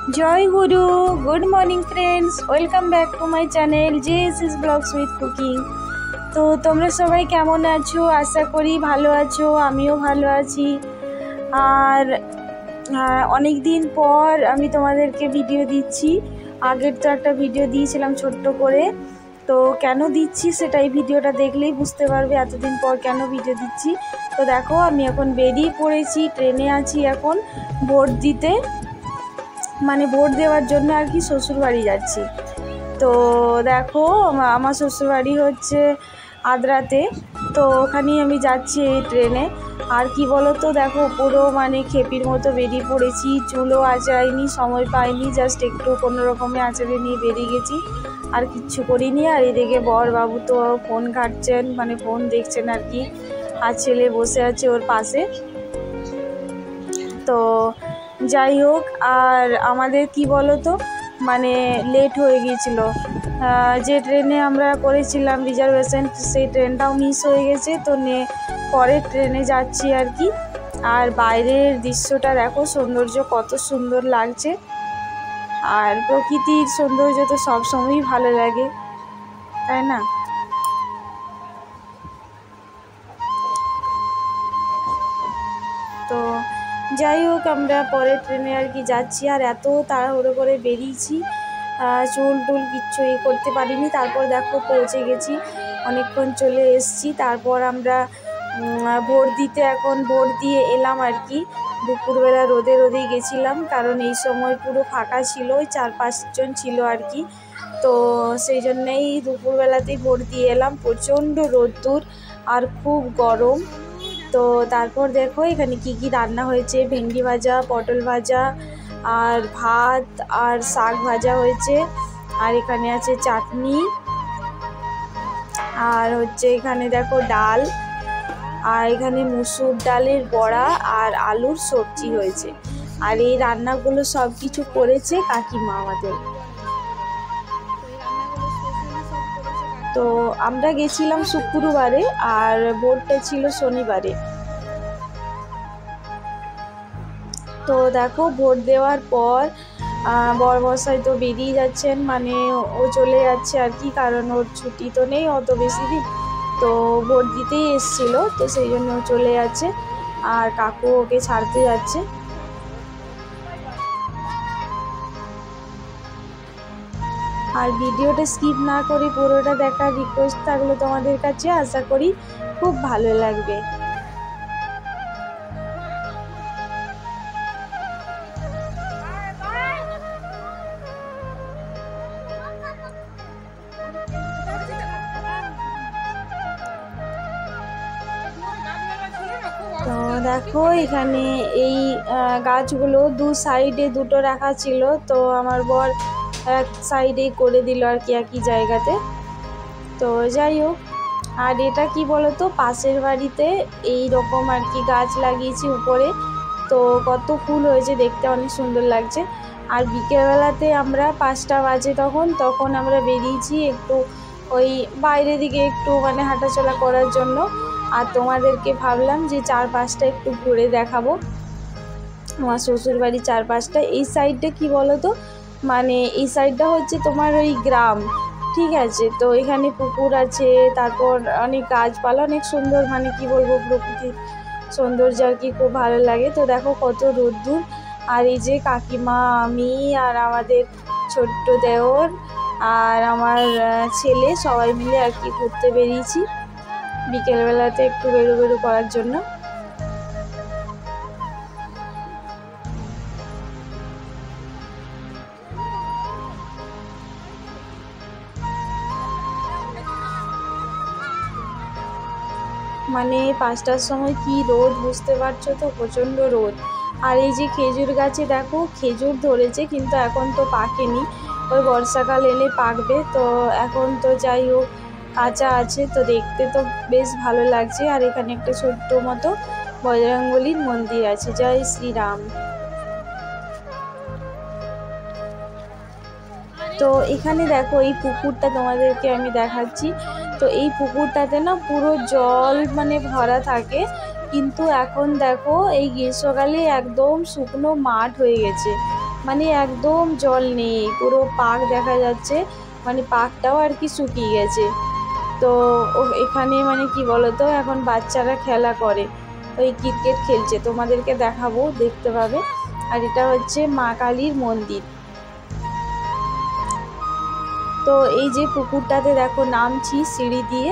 जय गुरु good morning friends welcome back to my channel JSS blogs with cooking. तो তোমরা সবাই কেমন আছো? আশা করি ভালো আছো, আমিও ভালো আছি। আর অনেক দিন পর আমি তোমাদেরকে ভিডিও দিচ্ছি। আগের তো একটা ভিডিও দিয়েছিলাম ছোট্ট করে, তো কেন দিচ্ছি সেটা এই ভিডিওটা দেখলেই বুঝতে পারবে এতদিন পর কেন ভিডিও দিচ্ছি। তো দেখো আমি এখন বেরিয়ে পড়েছি, ট্রেনে আছি এখন ভোট দিতে, মানে ভোট দেওয়ার জন্য আর কি শ্বশুরবাড়ি যাচ্ছি। তো দেখো আমার শ্বশুরবাড়ি হচ্ছে আদ্রাতে, তো ওখানেই আমি যাচ্ছি এই ট্রেনে। আর কি বলো তো, দেখো পুরো মানে খেপির মতো বেরিয়ে পড়েছি, চুলও আঁচড়াইনি, সময় পাইনি, জাস্ট একটু কোনো রকমে আঁচড়ে নিয়ে বেরিয়ে গেছি, আর কিচ্ছু করিনি। আর এদিকে বর বাবু তো ফোন ঘাঁটছেন, মানে ফোন দেখছেন আর কি, আর ছেলে বসে আছে ওর পাশে। তো যাই হোক, আর আমাদের কি বলো তো, মানে লেট হয়ে গিয়েছিল, যে ট্রেনে আমরা করেছিলাম রিজার্ভেশন সেই ট্রেনটাও মিস হয়ে গেছে। তো পরের ট্রেনে যাচ্ছি আর কি। আর বাইরের দৃশ্যটা দেখো, সৌন্দর্য কত সুন্দর লাগছে। আর প্রকৃতির সৌন্দর্য তো সবসময়ই ভালো লাগে, তাই না? তো যাই হোক, আমরা পরের ট্রেনে আর কি যাচ্ছি। আর এত তাড়াহুড়ো করে বেরিয়েছি, চুল টুল কিচ্ছু করতে পারিনি। তারপর দেখো পৌঁছে গেছি, অনেকক্ষণ চলে এসেছি। তারপর আমরা ভোট দিতে এখন ভোট দিয়ে এলাম আর কি। দুপুরবেলা রোদেই গেছিলাম, কারণ এই সময় পুরো ফাঁকা ছিল, ওই 4-5 জন ছিল আর কি। তো সেই জন্যেই দুপুরবেলাতেই ভোট দিয়ে এলাম। প্রচণ্ড রোদ্দুর আর খুব গরম। তো তারপর দেখো এখানে কি কি রান্না হয়েছে, ভেন্ডি ভাজা, পটল ভাজা, আর ভাত আর শাক ভাজা হয়েছে। আর এখানে আছে চাটনি, আর হচ্ছে এখানে দেখো ডাল, আর এখানে মুসুর ডালের বড়া আর আলুর সবজি হয়েছে। আর এই রান্নাগুলো সব কিছু করেছে কাকিমা আমাদের। তো আমরা গেছিলাম শুক্রবারে, আর ভোটটা ছিল শনিবারে। তো দেখো ভোট দেওয়ার পর বরমশাই তো বেরিয়ে যাচ্ছেন, মানে ও চলে যাচ্ছে আর কি, কারণ ওর ছুটি তো নেই অত বেশি দিন, তো ভোট দিতেই এসেছিলো, তো সেই জন্য ও চলে যাচ্ছে। আর কাকু ওকে ছাড়তে যাচ্ছে। আর ভিডিওটা স্কিপ না করে পুরোটা দেখার রিকোয়েস্ট থাকলো তোমাদের কাছে, আশা করি খুব ভালো লাগবে। তো দেখো এখানে এই গাছগুলো দু সাইডে দুটো রাখা ছিল, তো আমার বর এক সাইডেই করে দিল আর কি, একই জায়গাতে। তো যাই হোক, আর এটা কি বলতো, পাশের বাড়িতে এই রকম আর কি গাছ লাগিয়েছি উপরে, তো কত ফুল হয়েছে, দেখতে অনেক সুন্দর লাগছে। আর বিকেলবেলাতে আমরা 5টা বাজে তখন আমরা বেরিয়েছি একটু ওই বাইরের দিকে একটু মানে হাঁটাচলা করার জন্য। আর তোমাদেরকে ভাবলাম যে চারপাশটা একটু ঘুরে দেখাবো, আমার শ্বশুরবাড়ির চারপাশটা। এই সাইডটা কি বলো তো, মানে এই সাইডটা হচ্ছে তোমার ওই গ্রাম, ঠিক আছে। তো এখানে পুকুর আছে, তারপর অনেক গাছপালা, অনেক সুন্দর, মানে কি বলবো, প্রকৃতির সৌন্দর্য আর কি, খুব ভালো লাগে। তো দেখো কত রোদ্দুর। আর এই যে কাকিমা, আমি আর আমাদের ছোট্ট দেওর আর আমার ছেলে সবাই মিলে আর কি ঘুরতে বেরিয়েছি বিকেলবেলাতে একটু বেরো করার জন্য। মানে 5টার সময় কি রোদ, বুঝতে পারছো তো, প্রচণ্ড রোদ। আর এই যে খেজুর গাছে দেখো খেজুর ধরেছে, কিন্তু এখন তো পাকেনি, ওই বর্ষাকাল এলে পাকবে। তো এখন তো যাই হোক কাঁচা আছে, তো দেখতে তো বেশ ভালো লাগছে। আর এখানে একটা ছোট্ট মতো বজরংবলীর মন্দির আছে, জয় শ্রীরাম। তো এখানে দেখো এই পুকুরটা তোমাদেরকে আমি দেখাচ্ছি। তো এই পুকুরটাতে না পুরো জল মানে ভরা থাকে, কিন্তু এখন দেখো এই গ্রীষ্মকালে একদম শুকনো মাঠ হয়ে গেছে। মানে একদম জল নেই, পুরো পাক দেখা যাচ্ছে, মানে পাকটাও আর কি শুকিয়ে গেছে। তো এখানে মানে কি বলতো, এখন বাচ্চারা খেলা করে, ওই ক্রিকেট খেলছে, তোমাদেরকে দেখাবো, দেখতে পাবে। আর এটা হচ্ছে মা কালীর মন্দির। তো এই যে পুকুরটাতে দেখো নামছি সিঁড়ি দিয়ে,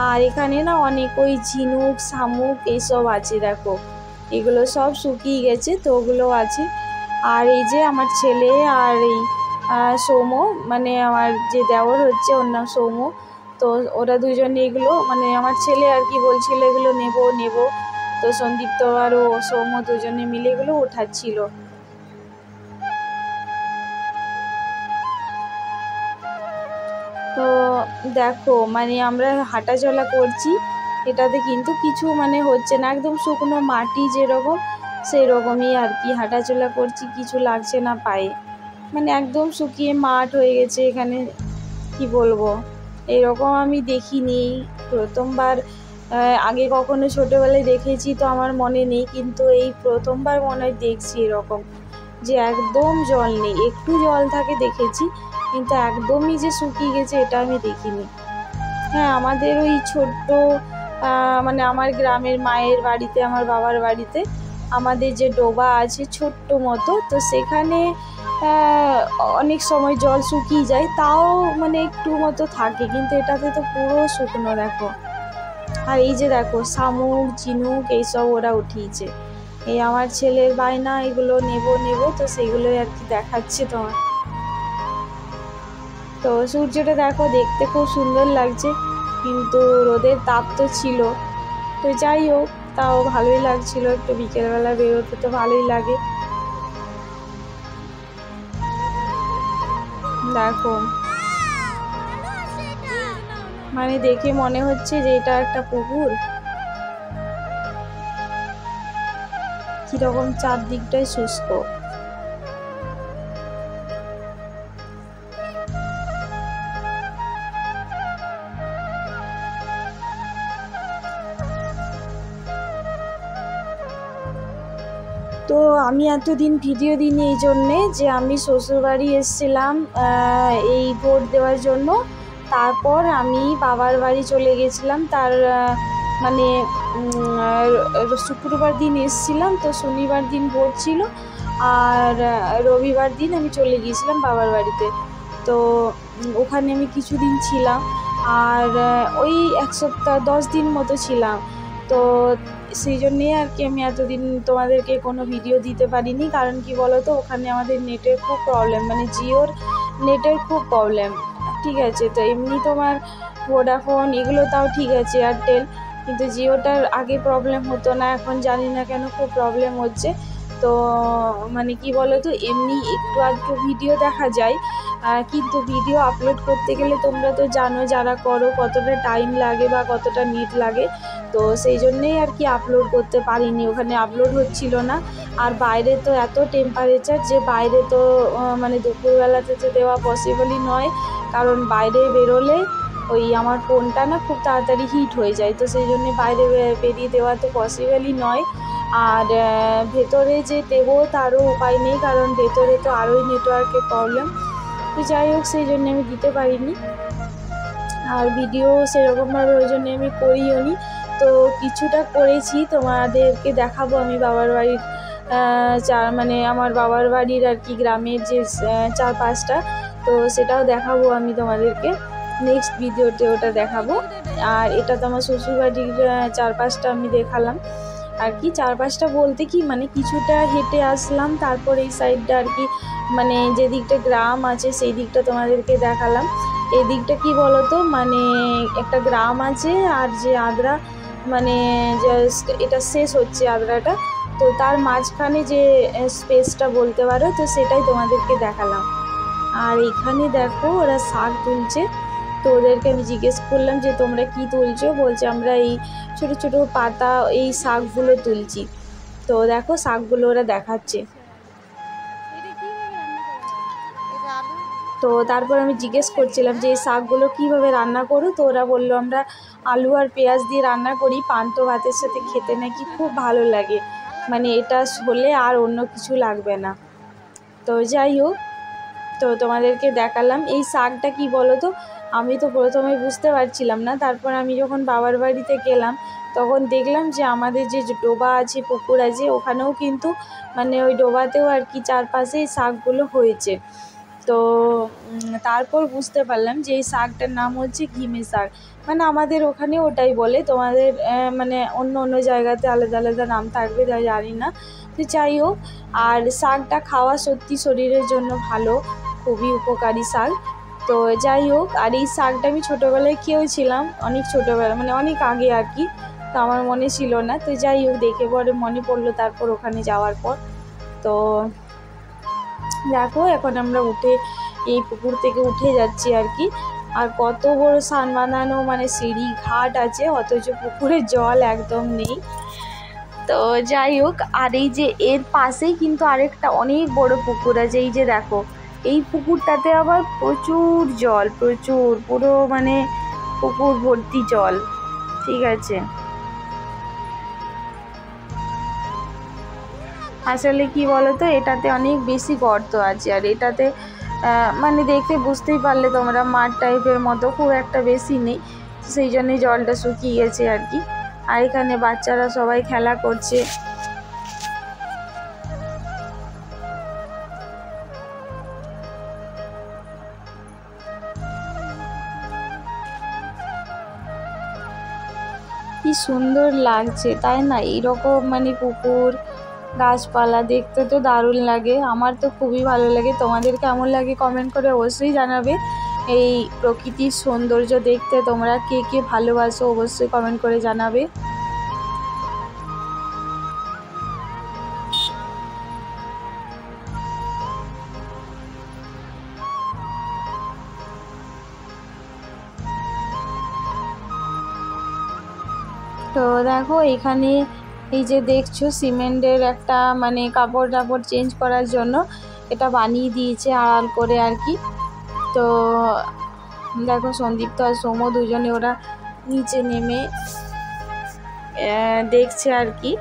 আর এখানে না অনেক ওই ঝিনুক শামুক এইসব আছে, দেখো এগুলো সব শুকিয়ে গেছে, তো ওগুলো আছে। আর এই যে আমার ছেলে আর এই সৌম্য, মানে আমার যে দেওর হচ্ছে ওর নাম সৌম্য, তো ওরা দুজনে এগুলো, মানে আমার ছেলে আর কি বলছিল এগুলো নেব নেব, তো সন্দীপ্ত আর ও সৌম্য দুজনে মিলে এগুলো ওঠাচ্ছিল। তো দেখো মানে আমরা হাঁটাচলা করছি, এটাতে কিন্তু কিছু মানে হচ্ছে না, একদম শুকনো মাটি যেরকম সেই রকমই আর কি হাঁটাচলা করছি, কিছু লাগছে না পায়ে, মানে একদম শুকিয়ে মাঠ হয়ে গেছে এখানে, কি বলবো, এরকম আমি দেখিনি প্রথমবার। আগে কখনো ছোটোবেলায় দেখেছি তো আমার মনে নেই, কিন্তু এই প্রথমবার মনে হয় দেখছি এরকম, যে একদম জল নেই, একটু জল থাকে দেখেছি, কিন্তু একদমই যে শুকিয়ে গেছে এটা আমি দেখিনি। হ্যাঁ, আমাদের ওই ছোট্ট মানে আমার গ্রামের মায়ের বাড়িতে, আমার বাবার বাড়িতে আমাদের যে ডোবা আছে ছোট্ট মতো, তো সেখানে অনেক সময় জল শুকিয়ে যায়, তাও মানে একটু মতো থাকে, কিন্তু এটাতে তো পুরো শুকনো দেখো। আর এই যে দেখো শামুক ঝিনুক এইসব ওরা উঠিয়েছে, এই আমার ছেলের বায়না এগুলো নেব নেব, তো সেগুলোই আর কি দেখাচ্ছে তোমার। তো সূর্যটা দেখো দেখতে খুব সুন্দর লাগছে, কিন্তু রোদের তাপ তো ছিল, তো যাই হোক তাও ভালোই লাগছিল, একটু বিকেলবেলা বেরোতে তো ভালোই লাগে। দেখো মানে দেখে মনে হচ্ছে যে এটা একটা পুকুর, কিরকম চারদিকটাই শুষ্ক। তো আমি এতদিন ভিডিও দিইনি এই জন্যে যে আমি শ্বশুরবাড়ি এসেছিলাম এই ভোট দেওয়ার জন্য, তারপর আমি বাবার বাড়ি চলে গেছিলাম, তার মানে শুক্রবার দিন এসেছিলাম, তো শনিবার দিন ভোট ছিল, আর রবিবার দিন আমি চলে গিয়েছিলাম বাবার বাড়িতে। তো ওখানে আমি কিছুদিন ছিলাম, আর ওই 1 সপ্তাহ 10 দিন মতো ছিলাম। তো সেই জন্যেই আর কি আমি এতদিন তোমাদেরকে কোনো ভিডিও দিতে পারিনি, কারণ কি বলো তো, ওখানে আমাদের নেটের খুব প্রবলেম, মানে জিওর নেটের খুব প্রবলেম। ঠিক আছে, তো এমনি তোমার ভোডাফোন এগুলো তাও ঠিক আছে, এয়ারটেল, কিন্তু জিওটার আগে প্রবলেম হতো না, এখন জানি না কেন খুব প্রবলেম হচ্ছে। তো মানে কি বলো তো, এমনি একটু আধটু ভিডিও দেখা যায়, কিন্তু ভিডিও আপলোড করতে গেলে তোমরা তো জানো যারা করো কতটা টাইম লাগে বা কতটা নেট লাগে, তো সেই জন্যেই আর কি আপলোড করতে পারিনি, ওখানে আপলোড হচ্ছিল না। আর বাইরে তো এত টেম্পারেচার যে বাইরে তো মানে দুপুরবেলাতে তো দেওয়া পসিবলই নয়, কারণ বাইরে বেরোলে ওই আমার ফোনটা না খুব তাড়াতাড়ি হিট হয়ে যায়, তো সেই জন্যে বাইরে বেরিয়ে দেওয়া তো পসিবলই নয়। আর ভেতরে যে দেবো তারও উপায় নেই, কারণ ভেতরে তো আরোই নেটওয়ার্কের প্রবলেম, তো যাই হোক সেই জন্য আমি দিতে পারিনি, আর ভিডিও সেরকমভাবে ওই জন্যে আমি করিও নি। তো কিছুটা করেছি, তোমাদেরকে দেখাবো আমি বাবার বাড়ির মানে আমার বাবার বাড়ির আর কি গ্রামের যে চারপাশটা, তো সেটাও দেখাবো আমি তোমাদেরকে নেক্সট ভিডিওতে, ওটা দেখাবো। আর এটা তো আমার শ্বশুরবাড়ির চারপাশটা আমি দেখালাম আর কি, চারপাশটা বলতে কি মানে কিছুটা হেঁটে আসলাম, তারপর এই সাইডটা আর কি মানে যে দিকটা গ্রাম আছে সেই দিকটা তোমাদেরকে দেখালাম। এই দিকটা কি বলতো, মানে একটা গ্রাম আছে, আর যে আদ্রা মানে জাস্ট এটা শেষ হচ্ছে আদ্রাটা, তো তার মাঝখানে যে স্পেসটা বলতে পারো, তো সেটাই তোমাদেরকে দেখালাম। আর এখানে দেখো ওরা শাক তুলছে, তো ওদেরকে আমি জিজ্ঞেস করলাম যে তোমরা কি তুলছো, বলছে আমরা এই ছোটো ছোটো পাতা এই শাকগুলো তুলছি। তো দেখো শাকগুলো ওরা দেখাচ্ছে। তো তারপর আমি জিজ্ঞেস করছিলাম যে এই শাকগুলো কীভাবে রান্না করো, তো ওরা বললো আমরা আলু আর পেঁয়াজ দিয়ে রান্না করি, পান্তা ভাতের সাথে খেতে নাকি খুব ভালো লাগে, মানে এটা হলে আর অন্য কিছু লাগবে না। তো যাই হোক, তো তোমাদেরকে দেখালাম। এই শাকটা কি বলো তো, আমি তো প্রথমে বুঝতে পারছিলাম না, তারপর আমি যখন বাবার বাড়িতে গেলাম তখন দেখলাম যে আমাদের যে ডোবা আছে, পুকুর আছে, ওখানেও কিন্তু মানে ওই ডোবাতেও আর কি চারপাশে এই শাকগুলো হয়েছে। তো তারপর বুঝতে পারলাম যে এই শাকটার নাম হচ্ছে ঘিমে শাক, মানে আমাদের ওখানে ওটাই বলে, তোমাদের মানে অন্য অন্য জায়গাতে আলাদা আলাদা নাম থাকবে, তাই জানি না। তো যাই হোক, আর শাকটা খাওয়া সত্যি শরীরের জন্য ভালো, খুবই উপকারী শাক। তো যাই হোক, আর এই শাকটা আমি ছোটোবেলায় খেয়েছিলাম, অনেক ছোটোবেলা মানে অনেক আগে আর কি, তো আমার মনে ছিল না। তো যাই হোক, দেখে পরে মনে পড়লো তারপর ওখানে যাওয়ার পর। তো দেখো এখন আমরা এই পুকুর থেকে উঠে যাচ্ছি আর কি। আর কত বড় সান বাঁধানো মানে সিঁড়ি ঘাট আছে, অথচ পুকুরের জল একদম নেই। তো যাই হোক, আর এই যে এর পাশেই কিন্তু আরেকটা অনেক বড় পুকুর আছে, এই যে দেখো, এই পুকুরটাতে আবার প্রচুর জল, প্রচুর, পুরো মানে পুকুর ভর্তি জল, ঠিক আছে। আসলে কি বলতো, এটাতে অনেক বেশি গর্ত আছে, আর এটাতে মানে দেখে বুঝতেই পারলে তোমরা, মাঠ টাইপের মতো, খুব একটা বেশি নেই, সেই জন্যই জলটা শুকিয়ে গেছে আর কি। আর এখানে বাচ্চারা সবাই খেলা করছে। কি সুন্দর লাগছে তাই না, এইরকম মানে পুকুর, গাছপালা দেখতে তো দারুণ লাগে, আমার তো খুবই ভালো লাগে। তোমাদের কেমন লাগে কমেন্ট করে অবশ্যই জানাবে। এই প্রকৃতির সৌন্দর্য দেখতে তোমরা কে কে ভালোবাসো অবশ্যই কমেন্ট করে জানাবে। তো দেখো এখানে এই যে দেখছো, সিমেন্টের একটা মানে কাপড় টাপড় চেঞ্জ করার জন্য এটা বানিয়ে দিয়েছে আড়াল করে আর কি। তো দেখো সন্দীপ্ত আর সৌম দুজনে ওরা নিচে নেমে দেখছে আর কি।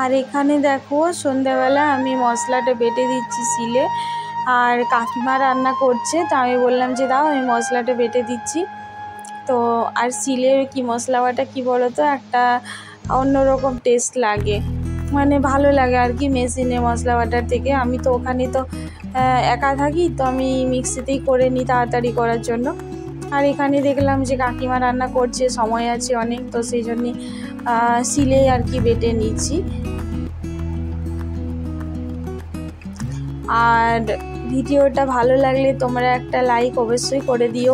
আর এখানে দেখো সন্ধ্যাবেলা আমি মশলাটা বেটে দিচ্ছি শিলে, আর কাকিমা রান্না করছে, তো আমি বললাম যে দাও আমি মশলাটা বেটে দিচ্ছি। তো আর শিলের কি মশলা বাটা কী বলো তো, একটা অন্যরকম টেস্ট লাগে, মানে ভালো লাগে আর কি মেশিনে মশলা বাটার থেকে। আমি তো ওখানে তো একা থাকি, তো আমি মিক্সিতেই করে নিই তাড়াতাড়ি করার জন্য। আর এখানে দেখলাম যে কাকিমা রান্না করছে, সময় আছে অনেক, তো সেই জন্যে শিলেই আর কি বেটে নিচ্ছি। আর ভিডিওটা ভালো লাগলে তোমরা একটা লাইক অবশ্যই করে দিও,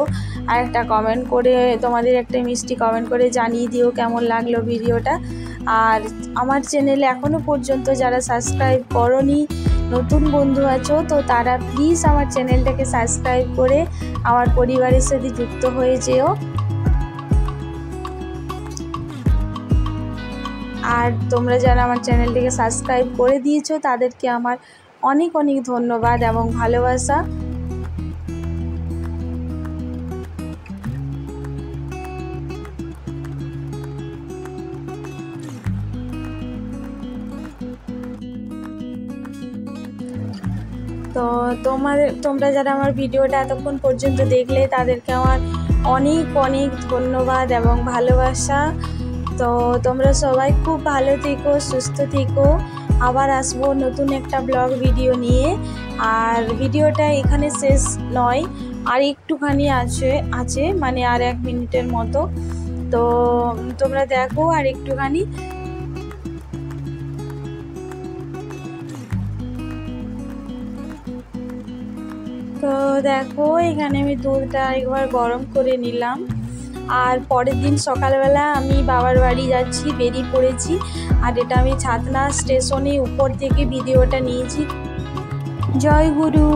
আর একটা কমেন্ট করে, তোমাদের একটা মিষ্টি কমেন্ট করে জানিয়ে দিও কেমন লাগলো ভিডিওটা। আর আমার চ্যানেলে এখনও পর্যন্ত যারা সাবস্ক্রাইব করোনি, নতুন বন্ধু আছো, তো তারা প্লিজ আমার চ্যানেলটাকে সাবস্ক্রাইব করে আমার পরিবারের সাথে যুক্ত হয়ে যেও। আর তোমরা যারা আমার চ্যানেলটিকে সাবস্ক্রাইব করে দিয়েছো তাদেরকে আমার অনেক অনেক ধন্যবাদ এবং ভালোবাসা। তো তোমরা যারা আমার ভিডিওটা এতক্ষণ পর্যন্ত দেখলে তাদেরকে আমার অনেক অনেক ধন্যবাদ এবং ভালোবাসা। তো তোমরা সবাই খুব ভালো থেকো, সুস্থ থেকো। আবার আসবো নতুন একটা ব্লগ ভিডিও নিয়ে। আর ভিডিওটা এখানে শেষ নয়, আর একটুখানি আছে মানে আর 1 মিনিটের মতো। তো তোমরা দেখো আর একটুখানি। তো দেখো এখানে আমি দুধটা একবার গরম করে নিলাম। আর পরের দিন সকালবেলা আমি বাবার বাড়ি যাচ্ছি, বেরিয়ে পড়েছি। আর এটা আমি ছাতনা স্টেশনে উপর থেকে ভিডিওটা নিয়েছি। জয় গুরু।